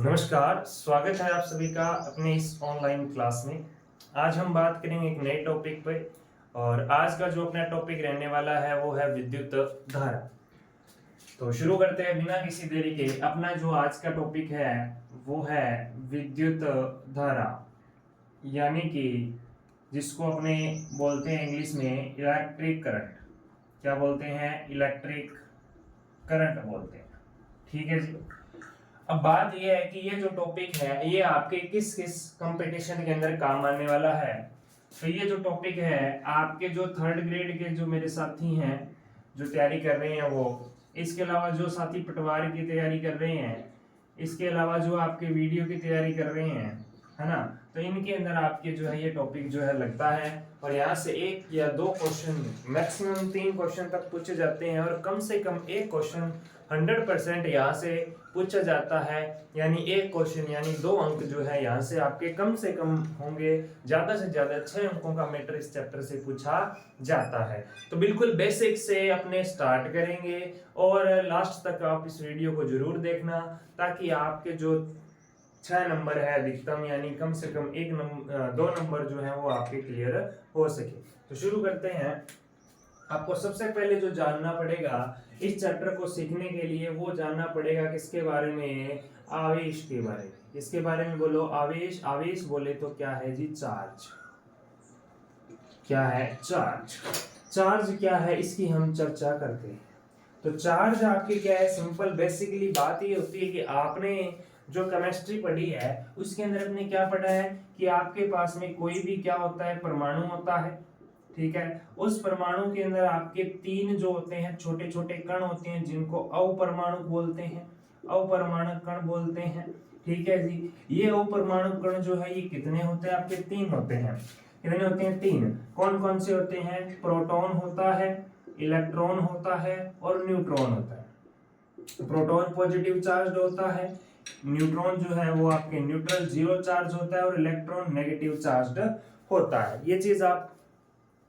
नमस्कार, स्वागत है आप सभी का अपने इस ऑनलाइन क्लास में। आज हम बात करेंगे एक नए टॉपिक पे और आज का जो अपना टॉपिक रहने वाला है वो है विद्युत धारा। तो शुरू करते हैं बिना किसी देरी के। अपना जो आज का टॉपिक है वो है विद्युत धारा, यानी कि जिसको अपने बोलते हैं इंग्लिश में इलेक्ट्रिक करंट। क्या बोलते हैं? इलेक्ट्रिक करंट बोलते हैं। ठीक है जी। अब बात यह है कि ये जो टॉपिक है ये आपके किस किस कंपटीशन के अंदर काम आने वाला है। तो ये जो टॉपिक है आपके जो थर्ड ग्रेड के जो मेरे साथी हैं जो तैयारी कर रहे हैं वो, इसके अलावा जो साथी पटवार की तैयारी कर रहे हैं, इसके अलावा जो आपके वीडियो की तैयारी कर रहे हैं, है ना, तो इनके अंदर आपके जो है ये टॉपिक जो है लगता है और यहाँ से एक या दो क्वेश्चन, मैक्सिमम 3 क्वेश्चन तक पूछे जाते हैं और कम से कम एक क्वेश्चन 100% यहाँ से पूछा जाता है। यानी एक क्वेश्चन यानी 2 अंक जो है यहाँ से आपके कम से कम होंगे, ज्यादा से ज्यादा 6 अंकों का मैटर इस चैप्टर से पूछा जाता है। तो बिल्कुल बेसिक से अपने स्टार्ट करेंगे और लास्ट तक आप इस वीडियो को जरूर देखना ताकि आपके जो 6 नंबर है अधिकतम, यानी कम से कम 2 नंबर जो है वो आपके क्लियर हो सके। तो शुरू करते हैं। आपको सबसे पहले जो जानना पड़ेगा इस चैप्टर को सीखने के लिए वो जानना पड़ेगा किसके बारे में? आवेश के बारे में। किसके बारे में? बोलो आवेश। आवेश बोले तो क्या है जी? चार्ज। क्या है? चार्ज। चार्ज क्या है इसकी हम चर्चा करते हैं। तो चार्ज आपके क्या है? सिंपल बेसिकली बात ये होती है कि आपने जो केमिस्ट्री पढ़ी है उसके अंदर आपने क्या पढ़ा है कि आपके पास में कोई भी क्या होता है? परमाणु होता है। ठीक है, उस परमाणु के अंदर आपके 3 जो होते हैं छोटे छोटे कण होते हैं जिनको अपरमाणु बोलते हैं, अपरमाणु कण बोलते हैं। ठीक है जी। ये अपरमाणु कण जो है ये कितने होते हैं? आपके 3 होते हैं। कितने होते हैं? 3। कौन कौन से होते हैं? प्रोटॉन होता है, इलेक्ट्रॉन होता है और न्यूट्रॉन होता है। प्रोटॉन पॉजिटिव चार्ज होता है, न्यूट्रॉन जो है वो आपके न्यूट्रल जीरो चार्ज होता है और इलेक्ट्रॉन नेगेटिव चार्ज होता है। ये चीज आप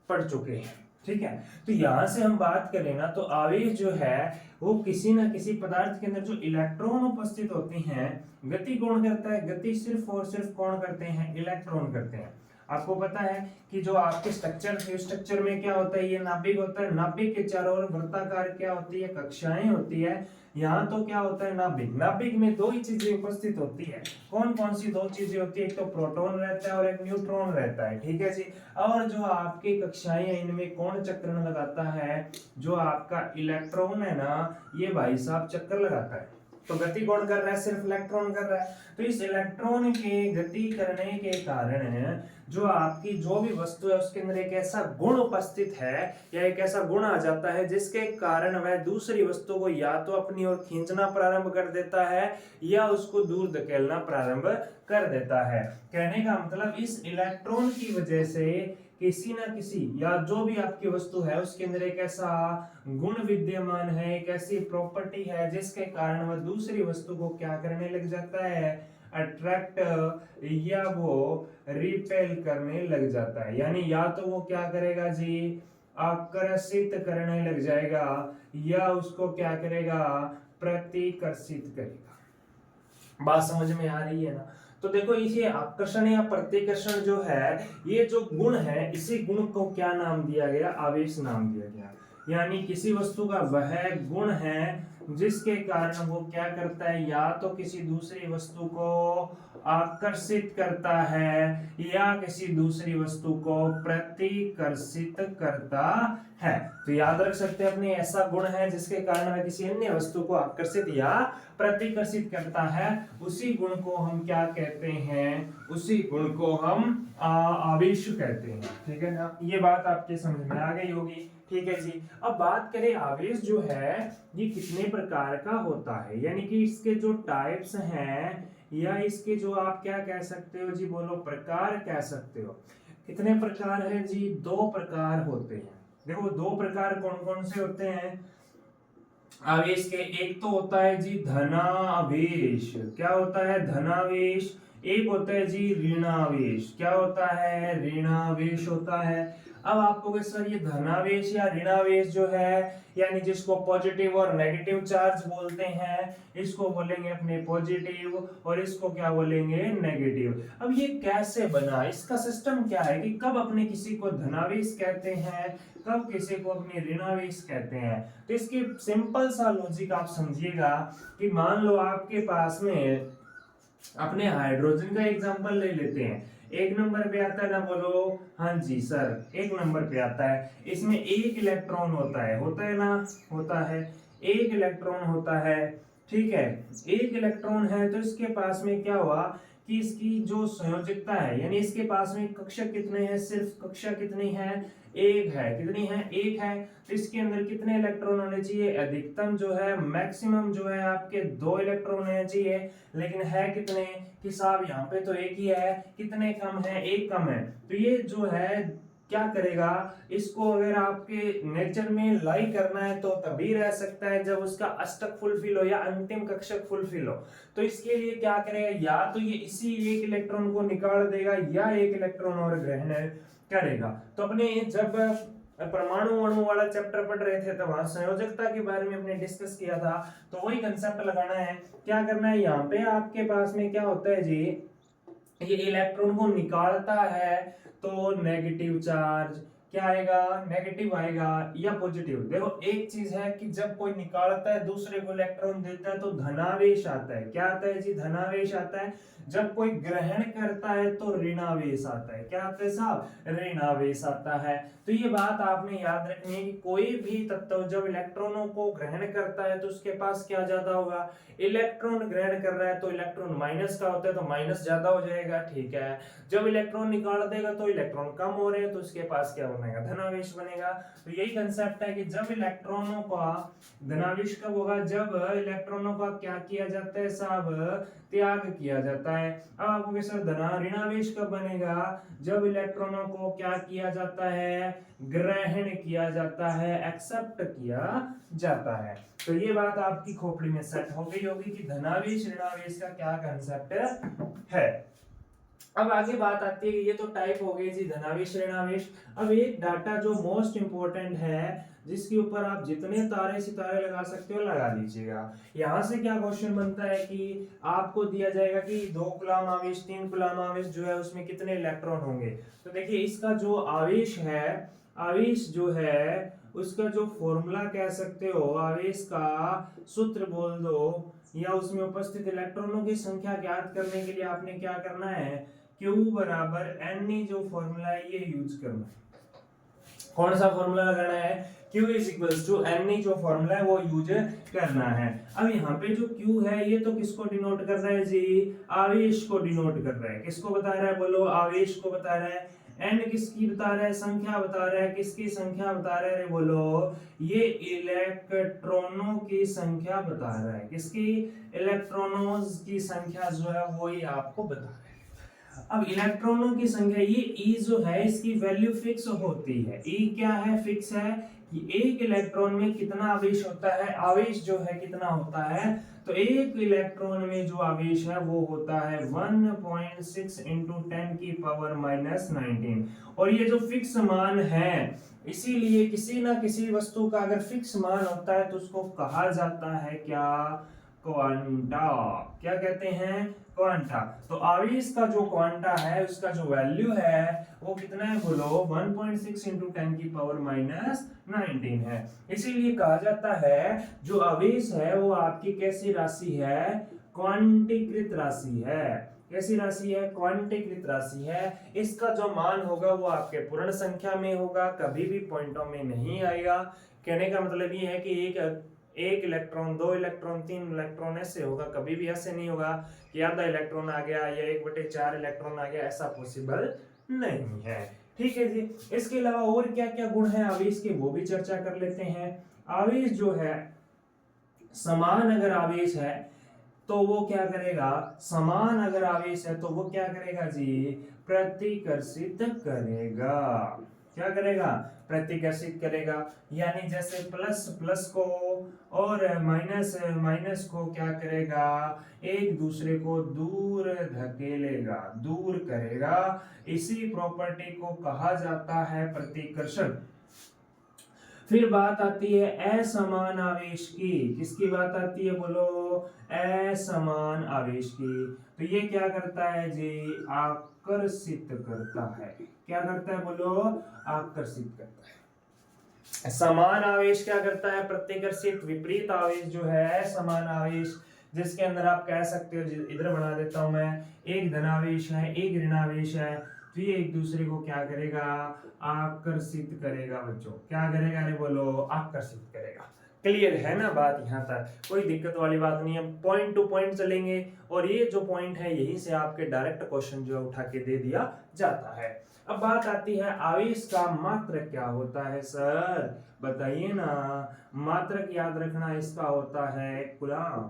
पढ़ चुके हैं। ठीक है, तो यहां से हम बात करें ना तो आवेश जो है वो किसी ना किसी पदार्थ के अंदर जो इलेक्ट्रॉन उपस्थित होते हैं, गति कौन करता है? गति सिर्फ और सिर्फ कौन करते हैं? इलेक्ट्रॉन करते हैं। आपको पता है कि जो आपके स्ट्रक्चर है, स्ट्रक्चर में क्या होता है? ये नाभिक होता है। नाभिक के चारों ओर वृत्ताकार क्या होती है? कक्षाएं होती है। यहाँ तो क्या होता है? नाभिक। नाभिक में 2 ही चीजें उपस्थित होती है। कौन कौन सी 2 चीजें होती है? एक तो प्रोटॉन रहता है और एक न्यूट्रॉन रहता है। ठीक है जी। और जो आपके कक्षाएं इनमें कौन चक्रण लगाता है? जो आपका इलेक्ट्रॉन है ना, ये भाई साहब चक्कर लगाता है। तो गति कौन कर रहा है? सिर्फ इलेक्ट्रॉन कर रहा है। तो इस इलेक्ट्रॉन के गति करने के कारण जो आपकी जो भी वस्तु है उसके अंदर एक ऐसा गुण उपस्थित है या एक ऐसा गुण आ जाता है जिसके कारण वह दूसरी वस्तु को या तो अपनी ओर खींचना प्रारंभ कर देता है या उसको दूर धकेलना प्रारंभ कर देता है। कहने का मतलब इस इलेक्ट्रॉन की वजह से किसी ना किसी या जो भी आपकी वस्तु है उसके अंदर एक ऐसा गुण विद्यमान है, एक ऐसी प्रॉपर्टी है जिसके कारण वह दूसरी वस्तु को क्या करने लग जाता है? अट्रैक्ट या वो रिपेल करने लग जाता है। यानी या तो वो क्या करेगा जी? आकर्षित करने लग जाएगा या उसको क्या करेगा? प्रतिकर्षित करेगा। बात समझ में आ रही है ना? तो देखो इसे आकर्षण या प्रतिकर्षण जो है, ये जो गुण है इसी गुण को क्या नाम दिया गया? आवेश नाम दिया गया। यानी किसी वस्तु का वह गुण है जिसके कारण वो क्या करता है? या तो किसी दूसरी वस्तु को आकर्षित करता है या किसी दूसरी वस्तु को प्रतिकर्षित करता है। तो याद रख सकते हैं अपने ऐसा गुण है जिसके कारण वह किसी अन्य वस्तु को आकर्षित या प्रतिकर्षित करता है, उसी गुण को हम क्या कहते हैं? उसी गुण को हम आवेश कहते हैं। ठीक है ना? ये बात आपके समझ में आ गई होगी। ठीक है जी। अब बात करें आवेश जो है ये कितने प्रकार का होता है, यानी कि इसके जो टाइप्स हैं या इसके जो आप क्या कह सकते हो जी? बोलो प्रकार कह सकते हो। कितने प्रकार है जी? 2 प्रकार होते हैं। देखो 2 प्रकार कौन कौन से होते हैं आवेश के? एक तो होता है जी धनावेश। क्या होता है? धनावेश। एक होता है जी ऋणावेश। क्या होता है? ऋणावेश होता है। अब आप कहोगे सर ये धनावेश या ऋणावेश जो है, यानी जिसको पॉजिटिव और नेगेटिव चार्ज बोलते हैं, इसको बोलेंगे अपने पॉजिटिव और इसको क्या बोलेंगे नेगेटिव। अब ये कैसे बना, इसका सिस्टम क्या है कि कब अपने किसी को धनावेश कहते हैं, कब किसी को अपने ऋणावेश कहते हैं। तो इसकी सिंपल सा लॉजिक आप समझिएगा कि मान लो आपके पास में अपने हाइड्रोजन का एग्जांपल ले लेते हैं, एक नंबर पे आता है ना, बोलो हाँ जी सर, एक नंबर पे आता है। इसमें एक इलेक्ट्रॉन होता है ना, होता है, एक इलेक्ट्रॉन होता है, ठीक है, एक इलेक्ट्रॉन है। तो इसके पास में क्या हुआ कि इसकी जो संयोजकता है, यानी इसके पास में कक्षक कितने हैं, सिर्फ कक्षक कितनी है, एक है, कितनी है, एक है। तो इसके अंदर कितने इलेक्ट्रॉन होने चाहिए, अधिकतम जो है, मैक्सिमम जो है आपके 2 इलेक्ट्रॉन होने चाहिए, लेकिन है कितने कि साहब यहाँ पे तो एक ही है, कितने कम है, एक कम है। तो ये जो है क्या करेगा, इसको अगर आपके नेचर में लाई करना है तो तभी रह सकता है जब उसका अष्टक फुलफिल हो या अंतिम कक्षक फुलफिल हो। तो इसके लिए क्या करेगा, या तो ये इसी एक इलेक्ट्रॉन को निकाल देगा या एक इलेक्ट्रॉन और ग्रहण करेगा। तो अपने जब परमाणु अणु वाला चैप्टर पढ़ रहे थे तो वहां संयोजकता के बारे में हमने डिस्कस किया था। तो वही कंसेप्ट लगाना है, क्या करना है, यहाँ पे आपके पास में क्या होता है जी, ये इलेक्ट्रॉन को निकालता है तो नेगेटिव चार्ज क्या आएगा, नेगेटिव आएगा या पॉजिटिव। देखो एक चीज है कि जब कोई निकालता है दूसरे को इलेक्ट्रॉन देता है तो धनावेश आता है, क्या आता है जी, धनावेश आता है। जब कोई ग्रहण करता है तो ऋणावेश आता है, क्या आता है साहब, ऋणावेश आता है। तो ये बात आपने याद रखनी है कि कोई भी तत्व जब इलेक्ट्रॉनों को ग्रहण करता है तो उसके पास क्या ज्यादा होगा, इलेक्ट्रॉन ग्रहण कर रहा है तो इलेक्ट्रॉन माइनस का होता है तो माइनस ज्यादा हो जाएगा, ठीक है। जब इलेक्ट्रॉन निकाल देगा तो इलेक्ट्रॉन कम हो रहे हैं तो उसके पास क्या बनेगा, धनावेश बनेगा। तो यही कंसेप्ट है कि जब इलेक्ट्रॉनों का धनावेश कब होगा, जब इलेक्ट्रॉनों का क्या किया जाता है साहब, त्याग किया जाता है। अब आपको सर ऋणावेश कब बनेगा, जब इलेक्ट्रॉनों को क्या किया जाता है, ग्रहण किया जाता है, एक्सेप्ट किया जाता है। तो ये बात आपकी खोपड़ी में सेट हो गई होगी कि धनावेश ऋणावेश का क्या कंसेप्ट है। अब आगे बात आती है कि ये तो टाइप हो गई जी धनावेश ऋणावेश। अब एक डाटा जो मोस्ट इंपोर्टेंट है, जिसके ऊपर आप जितने तारे सितारे लगा सकते हो लगा लीजिएगा। यहां से क्या क्वेश्चन बनता है कि आपको दिया जाएगा कि 2 कूलम आवेश, 3 कूलम आवेश जो है उसमें कितने इलेक्ट्रॉन होंगे। तो देखिए इसका जो आवेश है, आवेश जो है उसका जो फॉर्मूला कह सकते हो, आवेश का सूत्र बोल दो, या उसमें उपस्थित इलेक्ट्रॉनों की संख्या ज्ञात करने के लिए आपने क्या करना है, Q बराबर Ne जो फॉर्मूला है ये यूज करना है। कौन सा फॉर्मूला लगाना है, Q is equals to Ne जो फॉर्मूला है वो यूज करना है। अब यहाँ पे जो Q है ये तो किसको डिनोट कर रहा है जी, आवेश को डिनोट कर रहा है। किसको बता रहा है, बोलो आवेश को बता रहा है। n किसकी बता रहा है, संख्या बता रहा है, किसकी संख्या बता रहा है, बोलो ये इलेक्ट्रॉनों की संख्या बता रहा है। किसकी, इलेक्ट्रॉनों की संख्या जो है वो ही आपको बता रहा है। अब इलेक्ट्रॉनों की संख्या, ये E जो है इसकी वैल्यू फिक्स होती है। E क्या है, फिक्स है कि एक इलेक्ट्रॉन में कितना आवेश होता है, आवेश जो है कितना होता है। तो एक इलेक्ट्रॉन में जो आवेश है वो होता है 1.6 इंटू 10 की पावर माइनस 19। और ये जो फिक्स मान है, इसीलिए किसी ना किसी वस्तु का अगर फिक्स मान होता है तो उसको कहा जाता है क्या, क्वांटा। क्या कहते हैं, क्वांटा। तो आवेश का जो क्वांटा है उसका जो वैल्यू है वो कितना है, बोलो 1.6 इंटू 10 की पावर माइनस 19 है। इसीलिए कहा जाता है जो आवेश है वो आपकी कैसी राशि है, क्वांटीकृत राशि है। कैसी राशि है, क्वांटीकृत राशि है। इसका जो मान होगा वो आपके पूर्ण संख्या में होगा, कभी भी पॉइंटों में नहीं आएगा। कहने का मतलब ये है कि एक इलेक्ट्रॉन, 2 इलेक्ट्रॉन, 3 इलेक्ट्रॉन ऐसे होगा, कभी भी ऐसे नहीं होगा कि आधा इलेक्ट्रॉन आ गया या 1/4 इलेक्ट्रॉन आ गया, ऐसा पॉसिबल नहीं है। ठीक है जी। इसके अलावा और क्या क्या गुण है आवेश के वो भी चर्चा कर लेते हैं। आवेश जो है, समान अगर आवेश है तो वो क्या करेगा, समान अगर आवेश है तो वो क्या करेगा जी, प्रतिकर्षित करेगा। क्या करेगा, प्रतिकर्षित करेगा। यानी जैसे प्लस प्लस को और माइनस माइनस को क्या करेगा, एक दूसरे को दूर धकेलेगा, दूर करेगा। इसी प्रॉपर्टी को कहा जाता है प्रतिकर्षण। फिर बात आती है असमान आवेश की। किसकी बात आती है, बोलो, असमान आवेश की। तो ये क्या करता है जी, आकर्षित करता है। क्या करता है, बोलो, आकर्षित करता है। समान आवेश क्या करता है, प्रतिकर्षित। विपरीत आवेश जो है समान आवेश, जिसके अंदर आप कह सकते हो, इधर बना देता हूं मैं, एक धनावेश है एक ऋणावेश है, तो ये एक दूसरे को क्या करेगा, आकर्षित करेगा। बच्चों क्या करेगा, अरे बोलो, आकर्षित करेगा। क्लियर है ना बात, यहाँ तक कोई दिक्कत वाली बात नहीं है। पॉइंट टू पॉइंट चलेंगे और ये जो पॉइंट है यहीं से आपके डायरेक्ट क्वेश्चन जो है उठा के दे दिया जाता है। अब बात आती है आवेश का मात्रक क्या होता है, सर बताइए ना। मात्रक याद रखना, इसका होता है कूलाम।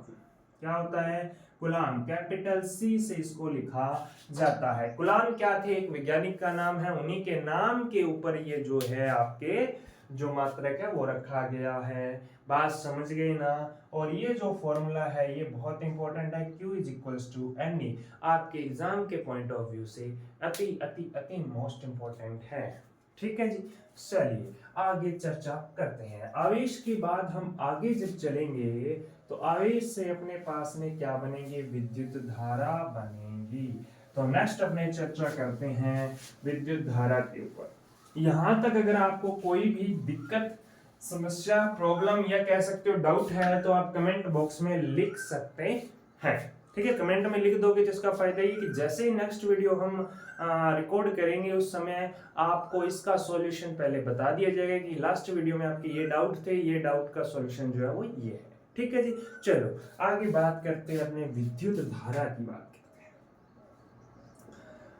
क्या होता है, कूलाम। कैपिटल सी से इसको लिखा जाता है। कूलाम क्या थे, एक वैज्ञानिक का नाम है, उन्हीं के नाम के ऊपर ये जो है आपके जो मात्रक है वो रखा गया है। बात समझ गई ना। और ये जो फॉर्मूला है ये बहुत इंपॉर्टेंट है, Q is equals to NE। आपके एग्जाम के पॉइंट ऑफ व्यू से अति अति अति मोस्ट इंपॉर्टेंट है। ठीक है जी, चलिए आगे चर्चा करते हैं। आवेश के बाद हम आगे जब चलेंगे तो आवेश से अपने पास में क्या बनेंगे, विद्युत धारा बनेगी। तो नेक्स्ट अपने चर्चा करते हैं विद्युत धारा के ऊपर। यहां तक अगर आपको कोई भी दिक्कत, समस्या, प्रॉब्लम या कह सकते हो डाउट है तो आप कमेंट बॉक्स में लिख सकते हैं। ठीक है, कमेंट में लिख दोगे तो इसका फायदा ये कि जैसे ही नेक्स्ट वीडियो हम रिकॉर्ड करेंगे उस समय आपको इसका सॉल्यूशन पहले बता दिया जाएगा कि लास्ट वीडियो में आपके ये डाउट थे, ये डाउट का सॉल्यूशन जो है वो ये है। ठीक है जी, चलो आगे बात करते हैं, अपने विद्युत धारा की बात करते हैं।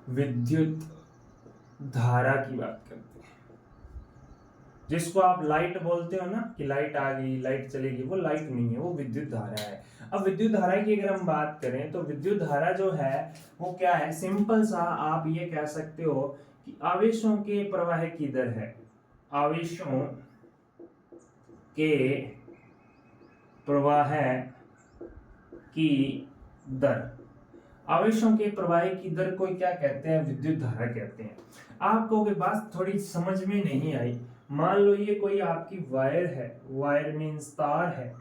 विद्युत धारा की बात करते हैं, जिसको आप लाइट बोलते हो ना कि लाइट आ गई, लाइट चलेगी, वो लाइट नहीं है, वो विद्युत धारा है। अब विद्युत धारा की अगर हम बात करें तो विद्युत धारा जो है वो क्या है, सिंपल सा आप ये कह सकते हो कि आवेशों के प्रवाह की दर है। आवेशों के प्रवाह की दर, आवेशों के प्रवाह की दर को क्या कहते हैं, विद्युत धारा कहते हैं। आपको ये बात थोड़ी समझ में नहीं आई, मान लो ये कोई आपकी वायर है, वायर मींस तार है,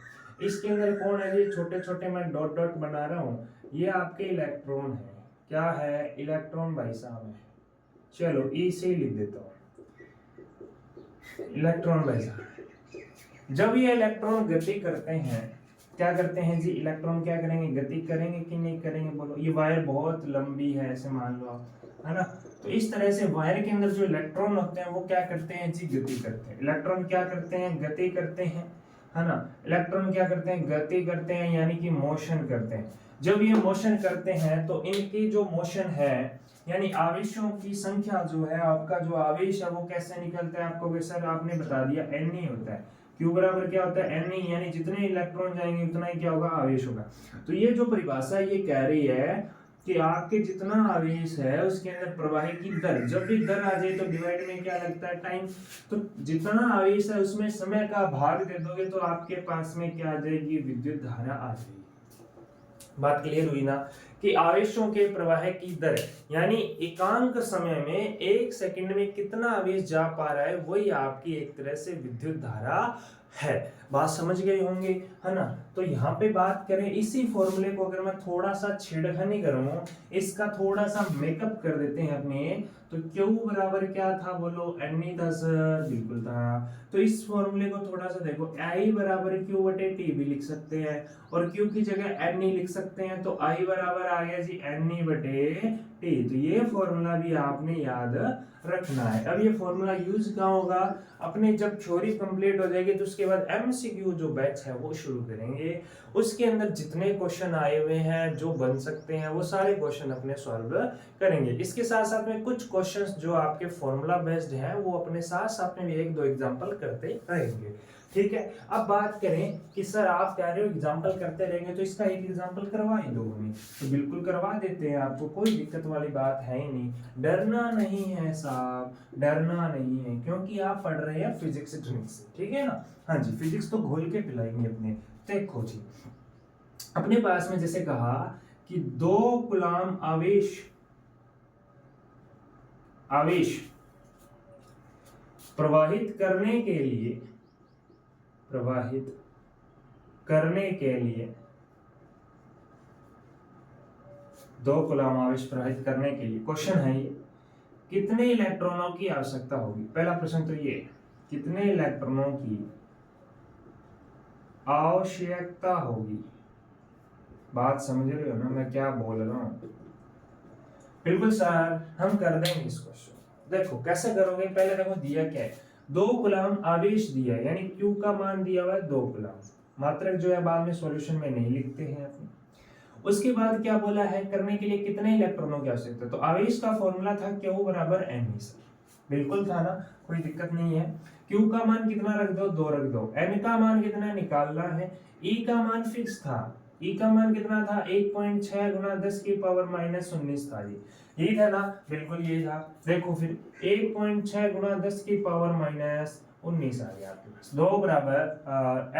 इसके अंदर कौन है, ये छोटे छोटे मैं डॉट डॉट बना रहा हूँ, ये आपके इलेक्ट्रॉन है। क्या है, इलेक्ट्रॉन भाई साहब है। चलो ई से ही लिख देता हूँ, इलेक्ट्रॉन भाई साहब। जब ये इलेक्ट्रॉन गति करते हैं, क्या करते हैं जी, इलेक्ट्रॉन क्या करेंगे, गति करेंगे कि नहीं करेंगे, बोलो। ये वायर बहुत लंबी है, ऐसे मान लो आप, है ना। तो इस तरह से वायर के अंदर जो इलेक्ट्रॉन होते हैं वो क्या करते हैं जी, गति करते हैं। इलेक्ट्रॉन क्या करते हैं, गति करते हैं, है ना। इलेक्ट्रॉन क्या करते हैं, गति करते हैं, यानी कि मोशन करते हैं। जब ये मोशन करते हैं तो इनकी जो मोशन है, यानी आवेशों की संख्या जो है, आपका जो आवेश है वो कैसे निकलता है, आपको सर आपने बता दिया NE होता है। Q बराबर क्या होता है, NE, यानी जितने इलेक्ट्रॉन जाएंगे उतना ही क्या होगा, आवेश होगा। तो ये जो परिभाषा ये कह रही है कि आपके जितना आवेश है उसके अंदर प्रवाह की दर, जब भी दर आ जाए तो डिवाइड में क्या लगता है, टाइम। तो जितना आवेश है उसमें समय का भाग दे दोगे तो आपके पास में क्या आ जाएगी, विद्युत धारा आ जाएगी। बात क्लियर हुई ना, कि आवेशों के प्रवाह की दर, यानी एकांक समय में एक सेकंड में कितना आवेश जा पा रहा है, वही आपकी एक तरह से विद्युत धारा है। बात समझ गए होंगे, है ना। तो यहाँ पे बात करें इसी फॉर्मूले को, अगर मैं थोड़ा सा छेड़खानी करूं, इसका थोड़ा सा मेकअप कर देते हैं अपने, तो Q बराबर क्या था, बोलो, NE था सर, बिल्कुल था। तो इस फॉर्मूले को थोड़ा सा देखो, I बराबर Q बटे T भी लिख सकते हैं और Q की जगह NE लिख सकते हैं, तो I बराबर आ गया जी NE बटे T। तो ये फॉर्मूला भी आपने याद रखना है। अब ये फॉर्मूला यूज कहाँ होगा, अपने जब थ्योरी कंप्लीट हो जाएगी तो उसके बाद MCQ जो बैच है वो शुरू करेंगे। उसके अंदर जितने क्वेश्चन आए हुए हैं जो बन सकते हैं वो सारे क्वेश्चन अपने सॉल्व करेंगे। इसके साथ साथ में कुछ क्वेश्चंस जो आपके फॉर्मूला बेस्ड हैं वो अपने साथ साथ में भी एक दो एग्जांपल करते रहेंगे। ठीक है। अब बात करें कि सर आप कह रहे हो एग्जाम्पल करते रहेंगे, तो इसका एक एग्जाम्पल करवा ही दो हमें, तो बिल्कुल करवा देते हैं, आपको कोई दिक्कत वाली बात है ही नहीं। डरना नहीं है साहब, डरना नहीं है, क्योंकि आप पढ़ रहे हैं फिजिक्स ड्रिंक से, ठीक है ना। हाँ जी, फिजिक्स तो घोल के पिलाएंगे अपने। देखो जी, अपने पास में जैसे कहा कि 2 कूलम आवेश प्रवाहित करने के लिए 2 कूलम आवेश प्रवाहित करने के लिए क्वेश्चन है ये, कितने इलेक्ट्रॉनों की आवश्यकता होगी। पहला प्रश्न तो ये, कितने इलेक्ट्रॉनों की आवश्यकता होगी। बात समझ रहे हो ना मैं क्या बोल रहा हूं। बिल्कुल सर, हम कर देंगे इस क्वेश्चन। देखो कैसे करोगे, पहले देखो दिया क्या है, 2 कूलम आवेश दिया है, यानी Q का मान दिया हुआ है 2 कूलम। मात्रक जो है बाद में सॉल्यूशन में नहीं लिखते हैं अपने। उसके बाद क्या बोला है, करने के लिए कितने इलेक्ट्रॉनों की आवश्यकता, तो आवेश का फॉर्मूला था Q बराबर m। बिल्कुल था ना, कोई दिक्कत नहीं है। Q का मान कितना रख दो, 2 रख दो। n का मान कितना निकालना है, E का मान फिक्स था, E का मान कितना था, 1.6 गुना 10 की पावर -19 था जी, यही था ना, बिल्कुल यही था। देखो फिर 1.6 गुना 10 की पावर -19 आ गया आपके पास, 2 बराबर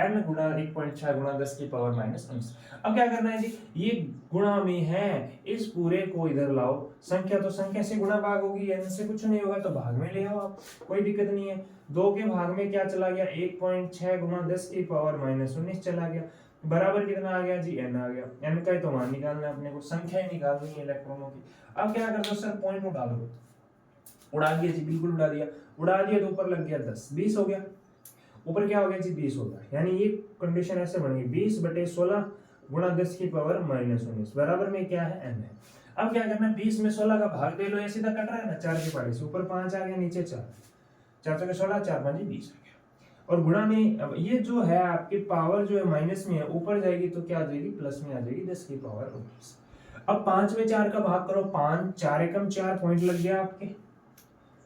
n गुना 1.6 गुना 10 की पावर -19। अब क्या करना है जी, ये गुणा में है, इस पूरे को इधर लाओ, संख्या तो संख्या से गुणा भाग होगी, n से कुछ नहीं होगा तो भाग में ले आओ आप, कोई दिक्कत नहीं है। 2 के भाग में क्या चला गया, 1.6 गुना 10 की पावर -19 चला गया, बराबर कितना आ गया जी, n आ गया। n का ही तो मान निकालना है अपने को, संख्या ही निकालनी है इलेक्ट्रॉनों की। अब क्या कर दो सर, पॉइंट उड़ा दो, उड़ा दिया जी, बिल्कुल उड़ा दिया, उड़ा दिया तो ऊपर लग गया 10, 20 हो गया, ऊपर क्या हो गया जी, 20 हो गया। यानी ये कंडीशन ऐसे बनेगी, 20/16 गुणा 10 की पावर -19 बराबर में क्या है, n है। अब क्या करना है, 20 में 16 का भाग दे लो, ये सीधा कट रहा है ना, 4 के पहाड़ी से ऊपर 5 आ गया, नीचे 4, 4 के 16, 4 5 20 आ गया। और गुणा में अब ये जो है आपकी पावर जो है माइनस में है, ऊपर जाएगी तो क्या आ जाएगी, प्लस में आ जाएगी, 10 की पावर 19। अब 5 में 4 का भाग करो, 5 4 एकम 4, पॉइंट लग गया आपके,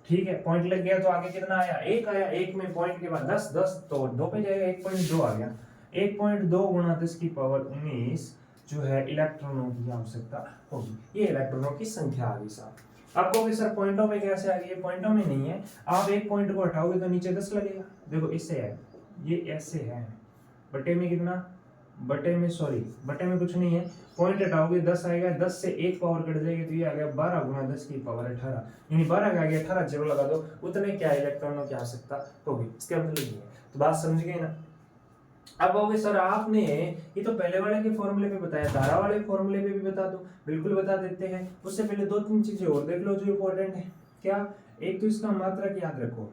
ठीक है, पॉइंट लग गया तो आगे कितना आया, 1 आया, 1 में पॉइंट के बाद 10, 10 तो 2 पे जाएगा, 1.2 आ गया, 1.2 गुणा 10 की पावर 19 जो है इलेक्ट्रॉनों की आवश्यकता होगी। ये इलेक्ट्रॉनों की संख्या आ गई साहब। आप कहोगे सर पॉइंटों में कैसे आ गई, पॉइंटों में नहीं है, आप एक पॉइंट को हटाओगे तो नीचे 10 लगेगा। देखो इससे है, ये ऐसे है, बटे में कितना, बटे में कुछ नहीं है, पॉइंट हटाओगे 10 आएगा, 10 से 1 पावर कट जाएगी तो ये आ गया 12 गुना 10 की पावर 18, यानी 12 का आ गया 18, जीरो लगा दो, उतने क्या इलेक्ट्रॉनों की आवश्यकता होगी, इसका मतलब ये है। तो बात समझ गए ना। अब कहोगे सर आपने ये तो पहले वाले के फॉर्मूले पे बताया, धारा वाले फॉर्मूले पे भी बता दो, बिल्कुल बता देते हैं। उससे पहले 2-3 चीजें और देख लो जो इंपॉर्टेंट है। क्या, एक तो इसका मात्रक याद रखो,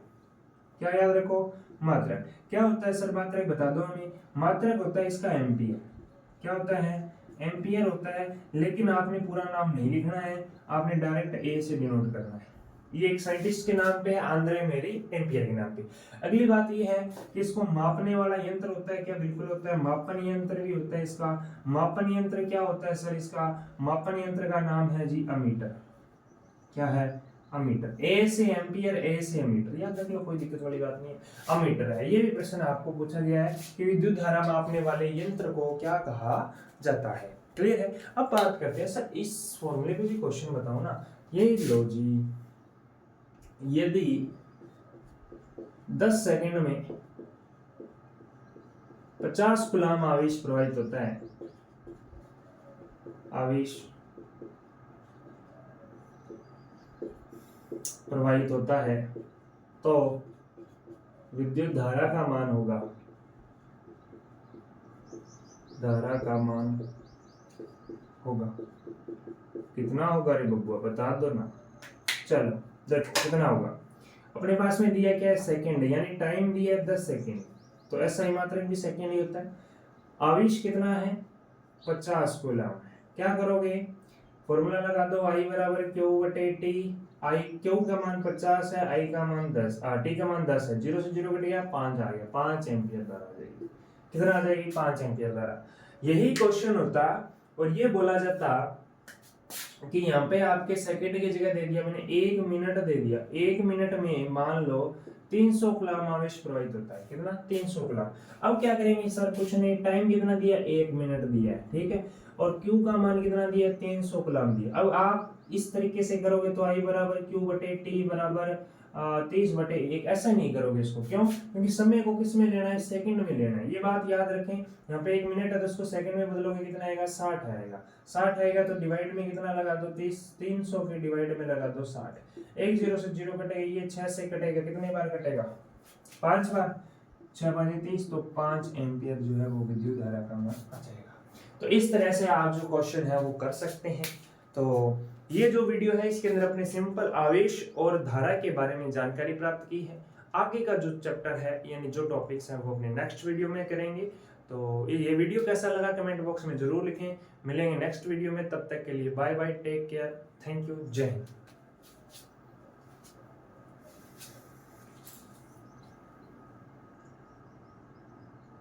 क्या याद रखो, मात्रक। क्या होता है सर मात्रक, बता दो हमें। मात्रक होता है इसका एम्पियर, क्या होता है, एम्पियर होता है, लेकिन आपने पूरा नाम नहीं लिखना है, आपने डायरेक्ट ए से डिनोट करना है। ये एक साइंटिस्ट के नाम पे है, आंद्रे मेरी एम्पियर के नाम पे। अगली बात ये है कि इसको मापने वाला यंत्र होता है क्या, बिल्कुल होता है, मापन यंत्र भी होता है इसका। मापन यंत्र क्या होता है सर, इसका मापन यंत्र का नाम है जी अमीटर। क्या है, अमीटर। ए से एम्पियर, ए से अमीटर, याद रख लो, कोई दिक्कत वाली बात नहीं है, अमीटर है। ये भी प्रश्न आपको पूछा गया है कि विद्युत धारा मापने वाले यंत्र को क्या कहा जाता है। क्लियर है। अब बात करते हैं सर इस फॉर्मूले पे भी क्वेश्चन बताओ ना। ये लो जी, यदि 10 सेकंड में 50 कूलम आवेश प्रवाहित होता है, आवेश प्रवाहित होता है तो विद्युत धारा का मान होगा, धारा का मान होगा कितना होगा रे बब्बुआ, बता दो ना। चलो देखो कितना होगा, अपने पास में दिया क्या है, सेकंड, यानी टाइम दिया है 10 सेकंड, तो ऐसा ही मात्रक भी सेकंड ही होता है। आवेश कितना है, 50 कूलम। क्या करोगे, फॉर्मूला लगा दो, I बराबर Q बटे T। आई क्यू का मान 50 है, आई का मान 10, टी का मान 10 है, 0 से 0 कट गया, 5 आ गया, 5 एम्पियर धारा आ जाएगी। कितना आ जाएगी, 5 एम्पियर धारा। यही क्वेश्चन होता और ये बोला जाता कि यहाँ पे आपके सेकंड की जगह दे दिया मैंने 1 मिनट दे दिया, 1 मिनट में मान लो 300 कूलम आवेश प्रवाहित होता है। कितना? 300 कूलम। अब क्या करेंगे सर, कुछ नहीं, टाइम कितना दिया, 1 मिनट दिया है, ठीक है, और Q का मान कितना दिया, 300 कूलम दिया। अब आप इस तरीके से करोगे तो I बराबर Q बटे T बराबर 30 बटे 1, ऐसा नहीं करोगे इसको। क्यों? क्योंकि समय को किस में लेना है, सेकंड में लेना है। ये बात याद रखें। यहाँ पे 1 मिनट है तो उसको सेकंड में बदलोगे, कितना आएगा, 60 आएगा। 60 आएगा तो डिवाइड में कितना लगा दो, 30, 300 के डिवाइड में लगा दो 60। एक 0 से 0 कटेगा, ये 6 से कटेगा, कितने बार कटेगा, 5 बार। 6 5 30, तो 5 एम्पियर जो है वो विद्युत धारा का मान आ जाएगा। तो इस तरह से आप जो क्वेश्चन है वो कर सकते हैं। तो ये जो वीडियो है इसके अंदर अपने सिंपल आवेश और धारा के बारे में जानकारी प्राप्त की है। आगे का जो चैप्टर है यानी जो टॉपिक्स हैं वो अपने नेक्स्ट वीडियो में करेंगे। तो ये वीडियो कैसा लगा कमेंट बॉक्स में जरूर लिखें। मिलेंगे नेक्स्ट वीडियो में, तब तक के लिए bye bye, take care, thank you, Jai Hind.